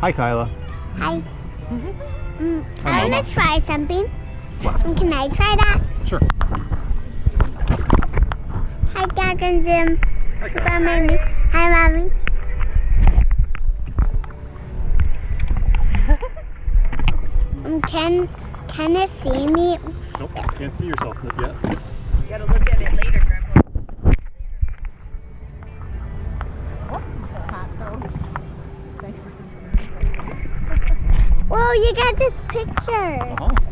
Hi, Kyla. Hi. Hi, I Mama. want to try something. What? Can I try that? Sure. Hi, Jack and Jim. Hi, Kyla. Hi, Mommy. Hi, Mommy. Can it see me? Nope, can't see yourself yet. You gotta look at it later, Grandpa. Whoa, you got this picture. Uh-huh.